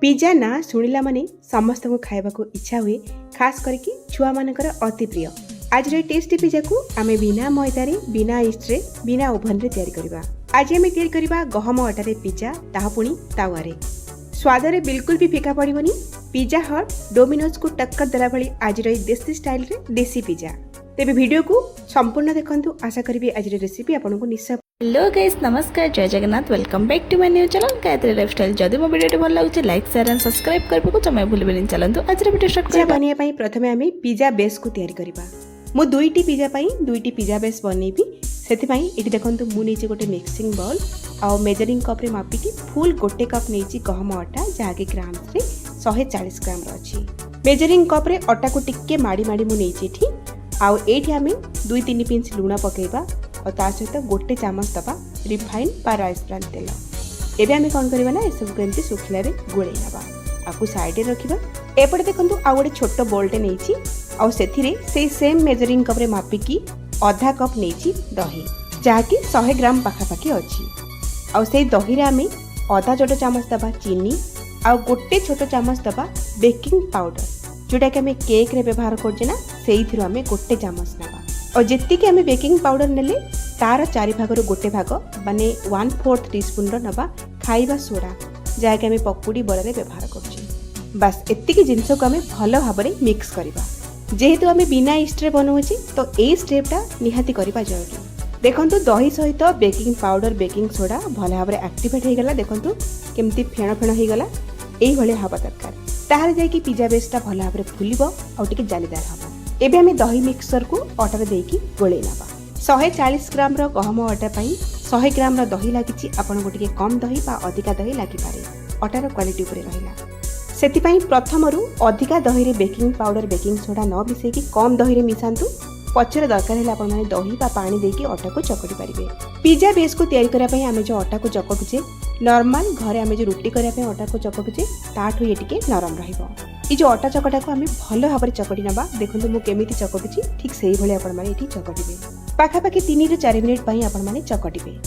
Pizza ना शुणिला माने समस्त को खाइबा को इच्छा हुए, खास करके छुआ मानकर अति प्रिय। आज टेस्टी पिज्जा को आमे बिना मैदा रे, बिना ईस्ट रे, बिना ओभन रे तैयारी करबा। आज आमे तैयारी करबा गहम आटा रे पिज्जा, ताहा पुणी तावा रे। स्वाद रे बिल्कुल भी फीका पड़िबनी। पिज्जा हट डोमिनोज को टक्कर देला भली आज देसी स्टाइल रे देसी पिज्जा। तेबे वीडियो को संपूर्ण देखंतु। आशा करिबी आज रेसिपी आपनको निश्चय। हेलो गाइस, नमस्कार, जय Jagannath. Welcome back to my new channel Gayatri lifestyle. जदि मो वीडियो भल लागुचे लाइक शेयर एंड सब्सक्राइब करबो जमे भूलबेनी। चलंतु आज रे वीडियो स्टार्ट करबा। बनिया पई प्रथमे आमे पिज्जा बेस को तैयारी करबा। मु दुईटी पिज्जा पई दुईटी पिज्जा बेस बनेबी। सेति पई एटी देखंतु मु नेची गोटे मिक्सिंग बाउल आ मेजरिंग कप रे मापिकी फुल गोटे कप नेची गहम आटा जागे ग्राम्स रे 140 ग्राम अछि। मेजरिंग कप रे आटा को टिक्के माडी माडी मु नेची ठी। आ एठी आमे 2-3 पिंच लूण पकेबा और ता सहित गोटे चामच दबा रिफाइन बा राइस ब्रान तेल। एबे आमे कोन करबा ना ए सब केमती सुखिला रे गोळै नबा। आकु साइड रे रखिबा। एपटे देखंतु आ गोटे छोट बोलटे नेची आ सेथिरे से सेम मेजरिंग कप रे मापिकी आधा कप नेची दही जाकी 100 ग्राम पाखापाखी अछि। आ से दही रे आमे आधा छोट चामच दबा चीनी आ गोटे छोट चामच दबा बेकिंग पाउडर जोटा कि आमे केक रे व्यवहार करजे ना सेइथिरो आमे गोटे चामच नबा। और जितकी कि आमे बेकिंग पाउडर नेले तार 4 भागर गोटे भाग माने 1/4 टीस्पून रो नबा खाइबा सोडा जहा कि आमे पकुड़ी बड़ा रे व्यवहार करछी। बस एतिकी जिंस को आमे भलो भाबरे मिक्स करबा। जेहेतु आमे बिना ईस्ट रे बनौछि तो ए स्टेपटा निहाती करबा जरूरी। देखंतु दही सहित बेकिंग पाउडर बेकिंग सोडा भलो भाबरे एक्टिवेट हे गला। देखंतु केमती फेण फेण हे गला। एई भले हाबा दरकार ताहार जाय कि पिज्जा बेसटा भलो भाबरे फुलिबो आ टिके जालीदार हबो। एबे आमे दही मिक्सर को आटा रे देकी गोळै नबा। 140 ग्राम रो गहम आटा पई 100 ग्राम रो दही लागिची। आपण गोटिके कम दही बा अधिका दही लागि पारे आटार क्वालिटी ऊपर रहिला। सेति पई प्रथमरु अधिका दही रे बेकिंग पाउडर बेकिंग सोडा न मिसेई कि कम दही रे मिसांतु। पछरे दरकार हेला आपण माने दही बा पानी देकी आटा को चकड़ी परिबे। पिज्जा बेस को तयारी करा पई आमे जो आटा को चकटुचे नॉर्मल घरे आमे जो रोटी करा पई आटा को चकटुचे ताठो ये टिके नरम रहिबो। ई जो आटा चकटा को आमे भलो भाबरे चकटी नबा। देखंतु मु केमिति चकटुची ठीक सेही भले आपण माने एठी चकटिबे। पाखापाखि 3 ରୁ 4 मिनिट पई आपण माने चकटिबे।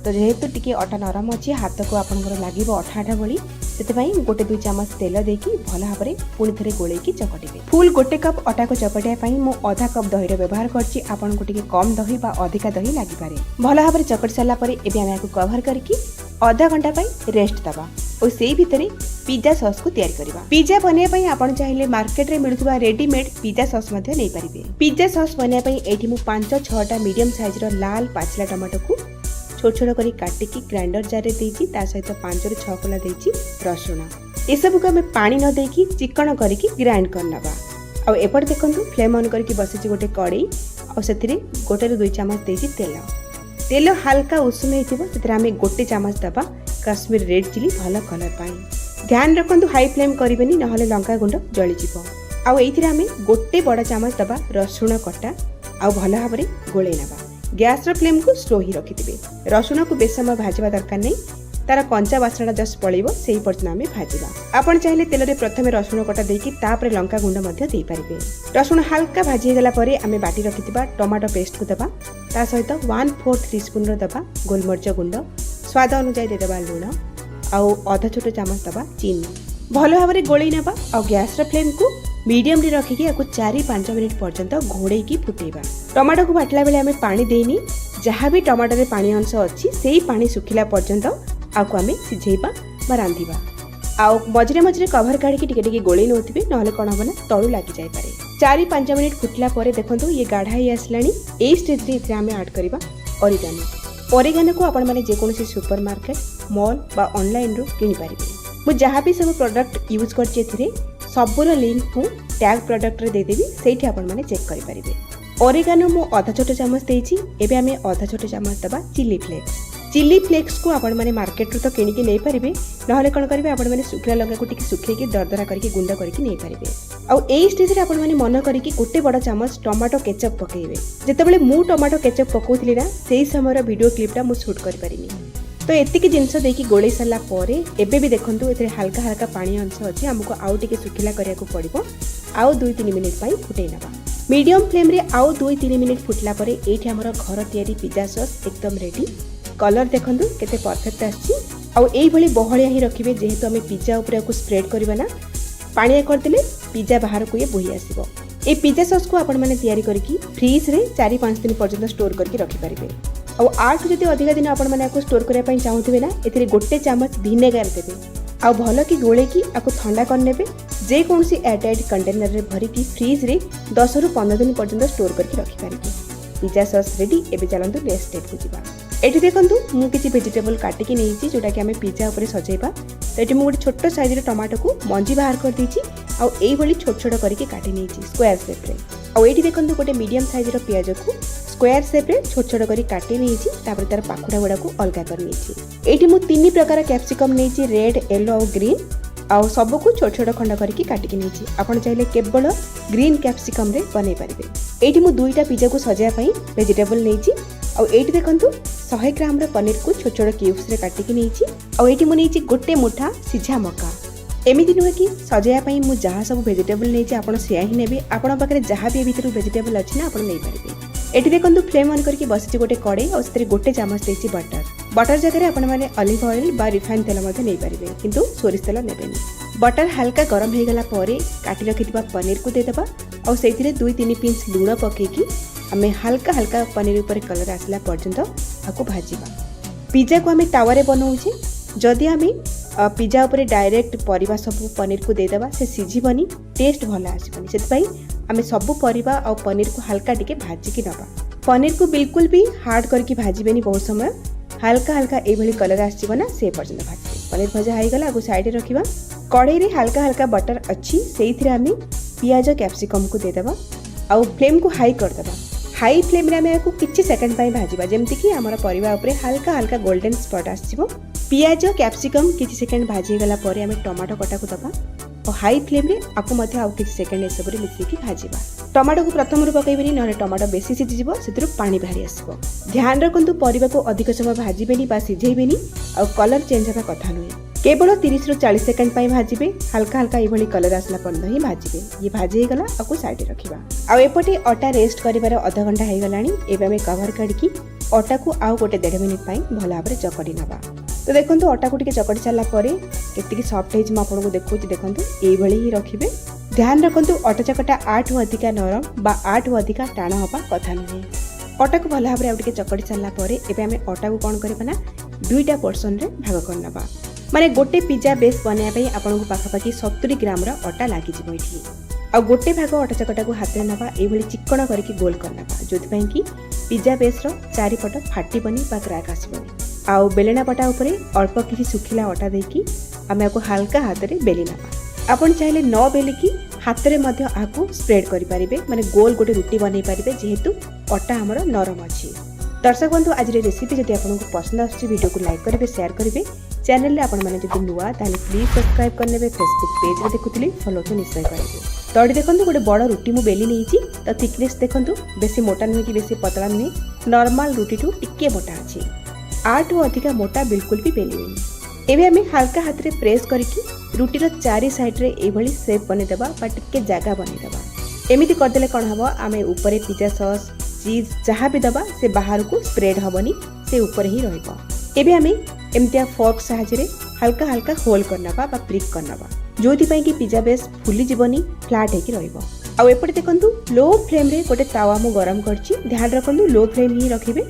तो जेहेतु टिके आटा नरम अछि हाथ को आपनकर लागिबो अठा अठा भली सेते पई गोटे 2 चामच तेल देकी भलो भाबरे पुनी थरे गोळै की चकटिबे। फुल गोटे कप आटा को चकटिया पई मु आधा कप दही रे व्यवहार करछि। आपण को टिके कम दही बा अधिका दही लागि पारे। भलो भाबरे चकटि साला परे एबे आमे को कवर करकी आधा घंटा पई रेस्ट दबा और सेही भितरे पिज्जा सॉस को तैयार करबा। पिज्जा बने पई आपण चाहिले मार्केट रे मिलुवा रेडीमेड पिज्जा सॉस मध्ये नै परिबे। पिज्जा सॉस बने पई एठी मु 5-6 टा मीडियम साइज रो लाल पाचला टमाटो को छोट छोट करी काटिकी ग्राइंडर जार रे देछि। ता सहित 5-6 कोला देछि रसुण। ए सब को हमें पानी न देकी चिकन करिकी ग्राइंड करनबा। आ एपट देखंतु फ्लेम ऑन करके बसेछि गोटे कढ़ई आ सेथिरे गोटे 2 चामच देछि तेल। तेल हल्का उषुम हेतिबो सेथिरे हमें गोटे चामच दबा काश्मीर रेड चिली भलो कलर पाई। ध्यान रखंतु हाई फ्लेम करिबेनी नहले लंका गुंड जळि जिवो। आ एथिरे हमें गोटे बड़ा चामच दबा रसुण कटा आ भलो भाबरे गोळै नबा। गैस रो फ्लेम को स्लो ही रखिथिबे। रसुण को बेस समय भाजबा दरकार नै तार कंचा बासना जस्ट पळिबो सेही पर्यंत आमे भाजिबा। आपण चाहिले तेल रे प्रथमे रसुण कटा देकी तापरे लंका गुंड मध्ये देई परिबे। रसुण हल्का भाजी गेला परे आमे बाटी रखिथिबा टमाटो पेस्ट को दबा। ता सहित 1/4 टीस्पून रो दबा गोलमरिच गुंड स्वाद अनुसार दे दबा लूण आउ आधा छोट चामच दबा चीनी भलो भाबरे गोळै नबा। आ गैस रो फ्लेम को मीडियम रे रखिकी याको 4-5 मिनिट पर्यंत घोड़े की फुटेबा। टमाटो को बाटला बेले आमे पानी देनी जहाँ भी टमाटो रे पानी अंश अछि सेही पानी सुखिला पर्यंत आको आमे सिझेबा बा रांधिबा। आउ मझरे मझरे कवर काढी टिके टिके गोळै नोथिबे नहले कोन हबना तळु लागि जाय पारे। 4-5 मिनिट फुटला परे देखंतु ये गाढ़ा ही आसलानी। ए स्टेज रे इथे आमे ऐड करबा ओरिगानो। ओरिगानो को आपण माने जे कोनसी सुपर मार्केट मॉल बा ऑनलाइन रो किनि पारिबे। मु जहाँ भी सब प्रोडक्ट यूज करछि एथिरे सबुर लिंक मु टैग प्रोडक्ट रे दे देबी सेठी आपण माने चेक करि परिबे। ओरिगानो मु आधा छोट चामच देछि। एबे आमे आधा छोट चामच दबा चिली फ्लेक्स। चिली फ्लेक्स को आपण माने मार्केट रो तो किनि के नै परिबे नहले कोन करिवे आपण माने सुखला लंका को टिके सुखेकी दरदरा करके गुंड करके नै परिबे। आ एई स्टेज रे आपण माने मन करिकी गोटे बड़ा चामच टमाटो केचप पकेइबे। जेतेबेले मु टमाटो केचप पकोथिली ना सेही समय रो वीडियो क्लिपटा मु शूट करि परिनी। तो एतिकी जिनस देकी गोळै सला परे एबे भी देखंतु एथे हल्का हल्का पानी अंश अछि। हमको आउ टिके सुखिला करिया को पड़िबो। आउ 2-3 मिनिट पई फुटै नबा। मीडियम फ्लेम रे आउ 2-3 मिनिट फुटला परे एठी हमर घर तयारी पिज्जा सॉस एकदम रेडी। कलर देखंतु केते परफेक्ट आछि आउ एइभଳି बहलिया ही रखिबे जेहेतु आमे पिज्जा ऊपर को स्प्रेड करबा ना पानिया करदेले पिज्जा बाहर को ये बोही आसीबो। ए पिज्जा सॉस को आपण माने तयारी करके फ्रिज रे 4-5 दिन पर्यंत स्टोर करके रखि पारिबे। आउ 8 जदि अधिक दिन आपण माने को स्टोर करिया पई चाहुथिबे ना एथिरे गोटे चम्मच विनेगर देबे आउ भलो की गोळे की आको ठंडा कर नेबे। जे कोनसी एयरटाइट कंटेनर रे भरी की फ्रिज रे 10 रु 15 दिन पर्यंत स्टोर करके रखि पारिबे। Pizza sauce ready. एबे चलंतु नेक्स्ट स्टेप को जिबा। एठी देखंतु मु किछि वेजिटेबल काटि के नेइछि जोटा कि हमें पिज्जा ऊपर सजेबा। तो एठी मु गोटे छोटो साइज रे टमाटो को मंजी बाहर कर देछि आउ एई भली छोट छोट करके काटि नेइछि स्क्वायर शेप रे। आउ एठी देखंतु गोटे मीडियम साइज रो प्याज को स्क्वायर शेप रे छोट छोट करी काटि नेइछि। तापर तार पाखुडा गुडा को अलगा कर नेइछि। एठी मु 3 प्रकार कैप्सिकम नेइछि रेड येलो और ग्रीन आउ सब को छोट छोट खंड करके काटि के नेइछि। आपण चाहिले केवल ग्रीन कैप्सिकम रे बनै परिबे। एठी मु दुईटा पिज्जा को सजाया पई वेजिटेबल नेइछि। आउ एठी देखंतु 100 ग्राम रो पनीर को छोट छोट क्यूब्स रे काटि के नेइछि। आउ एठी मु नेइछि गोटे मुठा सिझा मका। एमिति नुहे कि सजाया पई मु जहाँ सब वेजिटेबल नेइछि आपण सेया ही नेबे। आपण पाखरे जहाँ भी भितर वेजिटेबल अछि ना आपण नै पारिबे। एठी देखंतु फ्लेम ऑन करके बसिछि गोटे कड़े और सेतरे गोटे चम्मच देछि बटर जगह रे आपण माने ऑलिव ऑयल बा रिफाइन तेल मध्ये नै पारिबे किंतु सोरिष तेल नेबेनी। बटर हल्का गरम हे गला परे काटि रखितबा पनीर को देदबा और सेथिरे 2-3 पिंच लूण पकेकी हमें हल्का हल्का पनीर ऊपर कलर आसला पर्यंत आको भाजीबा। पिज्जा को हमें तावा रे बनाउछे। जदि हमें पिज्जा ऊपर डायरेक्ट परिबा सब पनीर को देदबा से सिझिबनी टेस्ट भला आसीबनी। सेति पई हमें सब परिबा और पनीर को हल्का टिके भाजी की नबा। पनीर को बिल्कुल भी हार्ड करके भाजीबेनी। बहुत समय हल्का हल्का ए भली कलर आसीबो ना से पर्यंत भाजीबे। पनीर भजा हाई गला आगो साइड रे रखिबा। कढ़ाई रे हल्का हल्का बटर अछि सेइथिरे हमें पियाज कैप्सिकम को देदबा आउ फ्लेम को हाई कर दबा। हाई फ्लेम रे हमें किछि सेकंड पई भाजीबा जेमति कि हमर परिवा ऊपर हल्का हल्का गोल्डन स्पॉट आसीबो। पियाज कैप्सिकम किछि सेकंड भाजी गला परे हमें टमाटो कटा को दबा और हाई फ्लेम रे आको मध्ये आउ किछि सेकंड एसब रे मिक्स की भाजीबा। टमाटो को प्रथम रू पकैबेनी नले टमाटो बेसी सिझि जिवो सेतिरु पानी बाहरी आसीबो। ध्यान रखंतु परिवा को अधिक समय भाजीबेनी बा सिझेइबेनी और कलर चेंज होबा कथा नुहे। केवल 30 रु 40 सेकंड पई भाजीबे। हल्का हल्का ए भली कलर आसला पर्यंत ही भाजीबे। ये भाजी हे गला आको साइड रे रखिबा। आ एपटे अटा रेस्ट करिवार आधा घंटा हे गलानी। एबे हमें कवर काढी अटा को आउ गोटे 1.5 मिनिट पई भला भाबरे चकडी नबा। तो देखंतु अटा को टिके चकडी साला परे केतिकी सॉफ्ट हेज म आपन को देखौची। देखंतु एई भली ही रखिबे। ध्यान रखंतु अटा चकटा 8 रु अधिका नरम बा 8 रु अधिका टाण होबा कथा नुहे। अटा को भला भाबरे आ टिके चकडी साला परे एबे हमें अटा को कोन करबा ना दुईटा पोर्शन रे भाग कर नबा। माने गोटे पिज्जा बेस बनाया पई आपन को पाखापाखि 70 ग्राम रो अटा लागि जिवो एठी। आ गोटे भाग अटा चकटा को हाथ रे नबा ए भली चिकण करके गोल कर नबा जोति पई कि पिज्जा बेस रो चारि पट फाटी बनी बा क्रैक आसीबनी। आउ बेलना पटा ऊपर अल्प किछि सुखिला अटा देकी हमें आको हल्का हाथ रे बेली नबा। आपण चाहिले न बेली की हाथ रे मध्ये आको स्प्रेड करि परिबे। माने गोल गोटे रोटी बनै परिबे जेहेतु अटा हमर नरम अछि। दर्शक बंधु आज रेसिपी जदि आपको पसंद आछि वीडियो को लाइक करेंगे शेयर करेंगे। चैनल आपण मैंने जब नुआ ताले प्लीज सब्सक्राइब करने फेसबुक पेज रे देखुतली फॉलो तो निश्चय करेंगे। तो अड़ी देखंतु गोटे बड़ रोटी मु बेली नेइची। तो थिकनेस देखंतु बेसी मोटा नुहे कि बेसी पतला नुहे नॉर्मल रोटी टू टिके मोटा अछि। 8 रु अधिका मोटा बिल्कुल भी बेलिनी। एबे हमें हल्का हाथ रे प्रेस करके रोटी रो चारि साइड रे ए भली शेप बने देबा बा टिके जागा बने देबा। एमिति कर देले कोन हबो आमे ऊपर पिज्जा सॉस चीज जहाँ भी दबा से बाहर को स्प्रेड हबनी से ऊपर ही रहइबो। एबे हमें एमतिया फोर्क सहायता रे हल्का हल्का होल करनबा बा प्रिक करनबा जोथि पई कि पिज्जा बेस फुली जीवनी फ्लैट हेकी रहइबो। आ एपटे देखंतु लो फ्लेम रे गोटे तावा मु गरम करछि। ध्यान रखंतु लो फ्लेम ही रखिबे।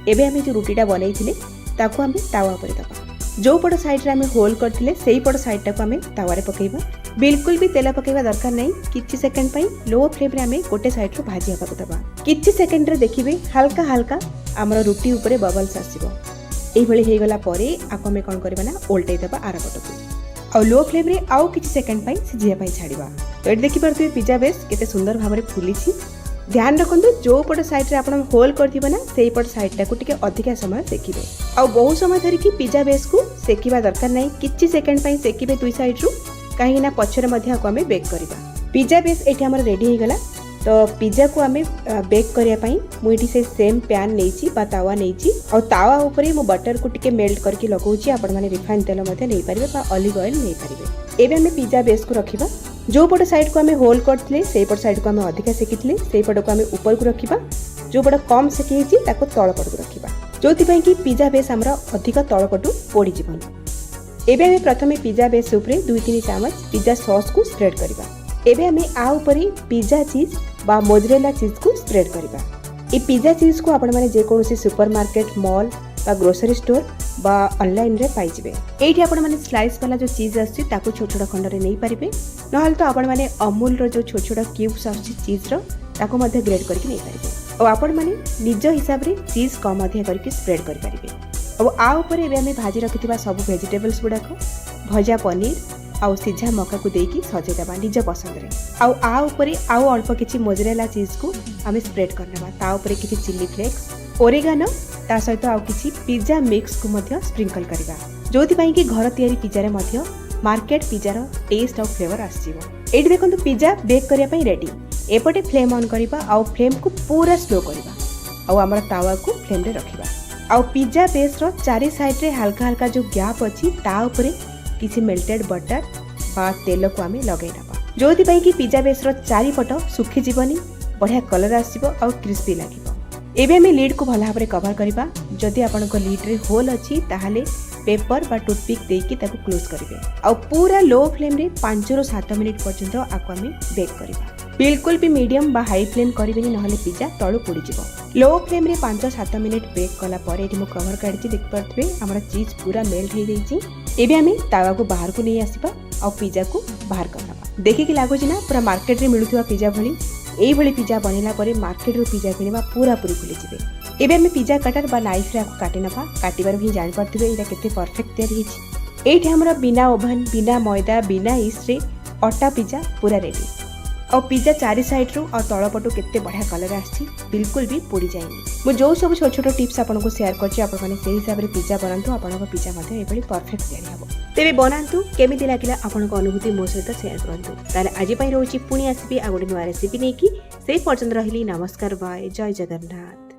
एबे हमें जो रोटीटा बनैथिले ताको हमें तावा पर दबा। जो पट साइड रे हमें होल करथिले सेही पट साइड टाको हमें तावा रे पकेइबा। बिल्कुल भी तेल पकेइबा दरकार नहीं। किछि सेकंड पई लो फ्लेम रे हमें गोटे साइड रो भाजी हबा दबा। किछि सेकंड रे देखिबे हल्का हल्का हमर रोटी ऊपर बबल्स आसीबो। एई भली हे गला परे आको हमें कोन करबा ना उल्टाई दबा आरा पटको। और लो फ्लेम रे आउ किछि सेकंड पई सिझिया पई छाड़ीबा। तो एट देखि परथि पिज्जा बेस केते सुंदर भाबरे फुली छी। ध्यान रखंतु जो पट साइड रे आपण होल करथिबा ना सेही पट साइड टाको टिके अधिका समय सेकिबे। आ बहुत समय धरि कि पिज्जा बेस को सेकिबा दरकार नहीं। किछि सेकंड पई सेकिबे दुई साइड रु कहीं ना पछरे मध्ये आको हमें बेक करबा। पिज्जा बेस एठी हमर रेडी हे गला। तो पिज्जा को हमें बेक करिया पई मु एठी से सेम पैन नेइची बा तावा नेइची और तावा ऊपर मु बटर को टिके मेल्ट करके लगौची। आपण माने रिफाइन तेल मध्ये नै परिबे बा ऑलिव ऑयल नै परिबे। एबे हमें पिज्जा बेस को रखिबा। जो पट साइड को हमें होल करथिले सेही पट साइड को हमें अधिका सेकिथिले सेही पट को हमें ऊपर को रखिबा। जो पट कम सेकी हिची ताको तळ पट को रखिबा जोथि पई कि पिज्जा बेस हमरा अधिका तळ पटु पोडी जीवन। एबे आमे प्रथमे पिज्जा बेस उपरे 2-3 चामच पिज्जा सॉस को स्प्रेड करिबा। एबे आमे आ उपरे पिज्जा चीज बा मोजरेला चीज को स्प्रेड करिबा। ए पिज्जा चीज को आपण माने जे कोनोसी सुपरमार्केट मॉल बा ग्रोसरी स्टोर बा ऑनलाइन रे पाई जिवे। एठी आपण माने स्लाइस वाला जो चीज आछि ताको छोट छोट खंड रे नै परिबे, नहल तो आपण माने अमूल रो जो छोट छोट क्यूब्स आछि चीज रो ताको मध्ये ग्रेड करके नै परिबे। और आपण माने निज हिसाब रे चीज कम मध्ये करके स्प्रेड कर परिबे। और आ ऊपर एबे हमें भाजी रखिथिबा सब वेजिटेबल्स गुडाको भजा पनीर आउ सिझा मका को देकी सजे दबा निज पसंद रे। आउ आ ऊपर आउ अल्प किछि मोजरेला चीज को हमें स्प्रेड करनबा। ता ऊपर किछि चिली फ्लेक्स ओरेगानो ता सहित आउ किछि पिज्जा मिक्स को मध्ये स्प्रिंकल करबा, जोथि पई कि घर तयारी पिज्जा रे मध्ये मार्केट पिज्जा रो टेस्ट और फ्लेवर आसीबो। एठी देखंतु पिज्जा बेक करिया पई रेडी। एपटे फ्लेम ऑन करबा आउ फ्लेम को पूरा स्लो करबा आउ हमर तावा को फ्लेम रे रखिबा। आउ पिज्जा बेस रो चारि साइड रे हल्का हल्का जो गैप अछि ता ऊपर किछि मेल्टेड बटर बा तेल को आमे लगै नबा, जोथि पई कि पिज्जा बेस रो चारि पट सुखी जीवनी बढ़िया कलर आसीबो आउ क्रिस्पी लागिबो। एबे हमें लीड को भला भाबरे कवर करिबा। जदि आपनको लीड रे होल अछि ताहाले पेपर बा टूथपिक देकी ताको क्लोज करिवे आउ पूरा लो फ्लेम रे 5 ରୁ 7 मिनिट पर्यंत आको हमें बेक करिबा। बिल्कुल भी मीडियम बा हाई फ्लेम करिवेनी नहले पिज्जा तळु पोडी जिवो। लो फ्लेम रे 5-7 मिनिट बेक कला परे एठी मो कवर काढिछि देख परथबे हमर चीज पूरा मेल्ट हे जाईछि। एबे हमें तावा को बाहर को नै आसीबा आ पिज्जा को बाहर करनबा। देखि कि लागो ना पूरा मार्केट रे मिलुथिबा पिज्जा भली एई भली पिज्जा बनेला परे मार्केट रो पिज्जा किनिबा पूरा पूरी भूली जिवे। एबे हमें पिज्जा कटर बा नाइफ रे आको काटि नबा। काटिबार भी जानि परथबे एटा केते परफेक्ट तयारी हिछि। एठी हमरा बिना ओवन बिना मैदा बिना ईस्ट रे अटा पिज्जा पूरा रेडी। और पिज्जा चारि साइड रो और तळपटो केते बढ़िया कलर आछि, बिल्कुल भी पोड़ी जाइनी। मो जो सब छोट छोट टिप्स आपनको शेयर करछि आपण माने सेही हिसाब रे पिज्जा बनांतु। आपनको पिज्जा मध्ये एभली परफेक्ट तयारी हबो। तेबे बनांतु केमिति लागिला आपनको अनुभूति मो सहित शेयर करंतु। ताले आजि पई रहउछि पुणी आसीबी आ गोटे नया रेसिपी नेकी। से पर्यंत रहिली नमस्कार बाय जय जगन्नाथ।